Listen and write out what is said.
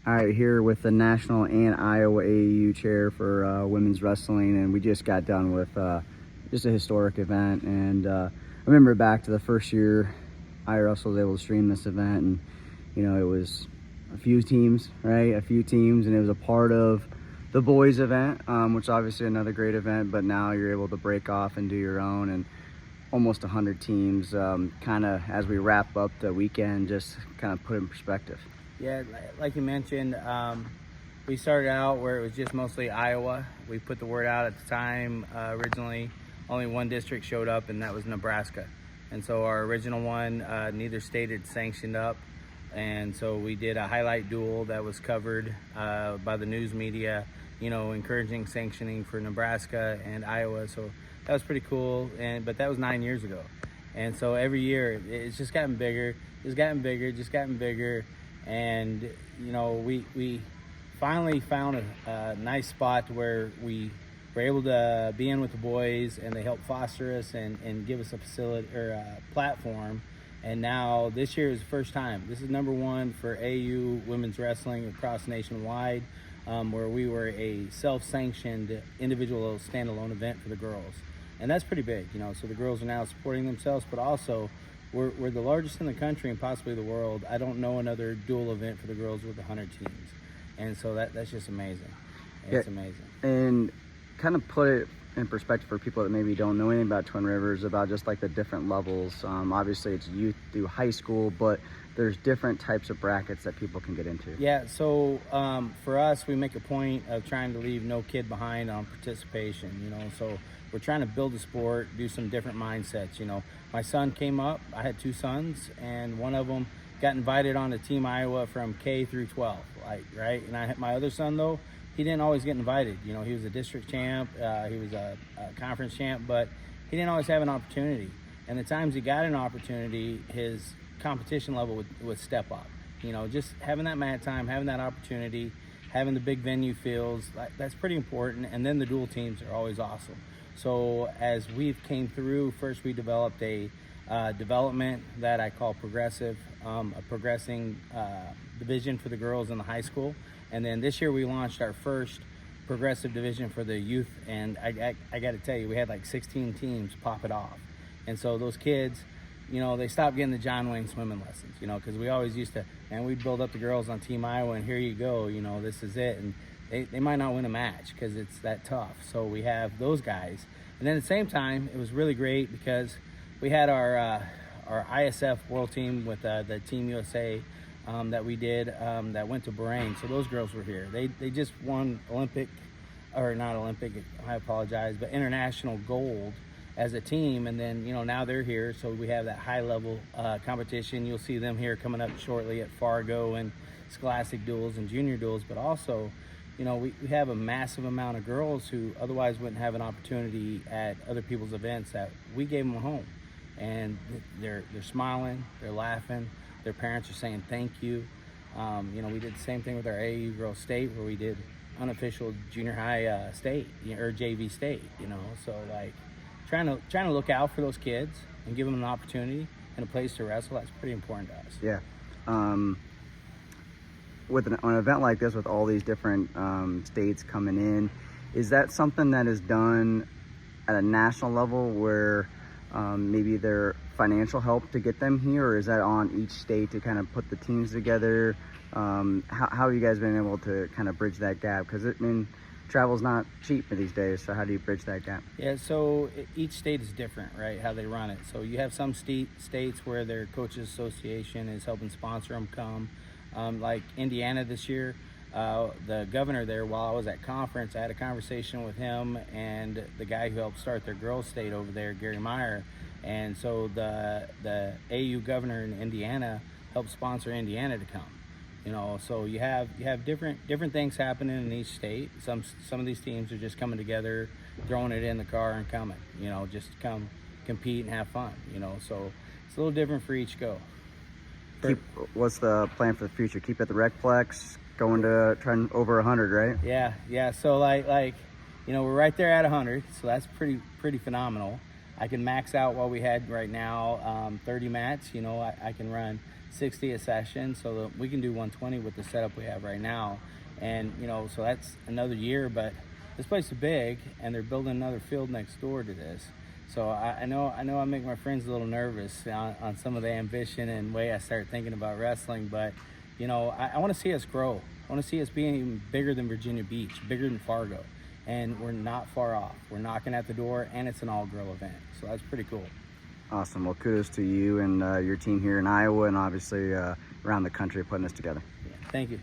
All right, here with the national and Iowa AAU chair for women's wrestling, and we just got done with just a historic event. And I remember back to the first year I was able to stream this event, and it was a few teams, right? A few teams, and it was a part of the boys event, which is obviously another great event. But now you're able to break off and do your own, and almost 100 teams. Kind of as we wrap up the weekend, just kind of put it in perspective. Yeah, like you mentioned, we started out where it was just mostly Iowa. We put the word out at the time. Originally, only one district showed up, and that was Nebraska. And so our original one, neither state had sanctioned up. And so we did a highlight duel that was covered by the news media, encouraging sanctioning for Nebraska and Iowa. So that was pretty cool. But that was 9 years ago. And so every year, it's just gotten bigger, just gotten bigger. And we finally found a nice spot where we were able to be in with the boys, and they helped foster us and give us a facility or a platform. And now this year is the first time. This is number one for AAU women's wrestling across nationwide, where we were a self-sanctioned individual standalone event for the girls. And that's pretty big, so the girls are now supporting themselves, but also we're the largest in the country and possibly the world. I don't know another dual event for the girls with 100 teams. And so that's just amazing. It's amazing. And kind of put it in perspective for people that maybe don't know anything about Twin Rivers, about just like the different levels. Obviously it's youth through high school, but there's different types of brackets that people can get into. Yeah, so for us, we make a point of trying to leave no kid behind on participation, so we're trying to build a sport, do some different mindsets. My son came up, I had two sons, and one of them got invited on to Team Iowa from K through 12, right? And I had my other son, though, he didn't always get invited. He was a district champ, he was a conference champ, but he didn't always have an opportunity. And the times he got an opportunity, his competition level would step up. Just having that mat time, having that opportunity, having the big venue feels, that's pretty important. And then the dual teams are always awesome. So as we've came through, first we developed a development that I call progressive, a progressing division for the girls in the high school. And then this year we launched our first progressive division for the youth. And I got to tell you, we had like 16 teams pop it off. And so those kids, they stopped getting the John Wayne swimming lessons, because we always used to, and we'd build up the girls on Team Iowa, and here you go, this is it. And they might not win a match because it's that tough. So we have those guys. And then at the same time, it was really great because we had our ISF world team with the Team USA that we did that went to Bahrain. So those girls were here. They just won international gold as a team. And then, now they're here. So we have that high level competition. You'll see them here coming up shortly at Fargo and Scholastic duels and junior duels, but also we have a massive amount of girls who otherwise wouldn't have an opportunity at other people's events that we gave them a home. And they're smiling, they're laughing, their parents are saying thank you. We did the same thing with our AAU girls state, where we did unofficial junior high state or JV state, so trying to look out for those kids and give them an opportunity and a place to wrestle. That's pretty important to us. Yeah. With an event like this, with all these different states coming in, is that something that is done at a national level where maybe their financial help to get them here, or is that on each state to kind of put the teams together? How have you guys been able to kind of bridge that gap? Because travel's not cheap these days, so how do you bridge that gap? Yeah, so each state is different, right, how they run it. So you have some states where their coaches association is helping sponsor them come. Like Indiana this year, the governor there, while I was at conference, I had a conversation with him and the guy who helped start their girls state over there, Gary Meyer. And so the AAU governor in Indiana helped sponsor Indiana to come. So you have different things happening in each state. Some of these teams are just coming together, throwing it in the car and coming, just to come compete and have fun, so it's a little different for each go. What's the plan for the future? Keep at the Recplex, going to trying over 100, right? Yeah. So we're right there at 100, so that's pretty phenomenal. I can max out what we had right now, 30 mats. I can run 60 a session, so that we can do 120 with the setup we have right now. And so that's another year, but this place is big, and they're building another field next door to this. So I know I make my friends a little nervous on some of the ambition and way I start thinking about wrestling, but I want to see us grow. I want to see us being bigger than Virginia Beach, bigger than Fargo, and we're not far off. We're knocking at the door, and it's an all-girl event, so that's pretty cool. Awesome. Well, kudos to you and your team here in Iowa, and obviously around the country putting this together. Yeah, thank you.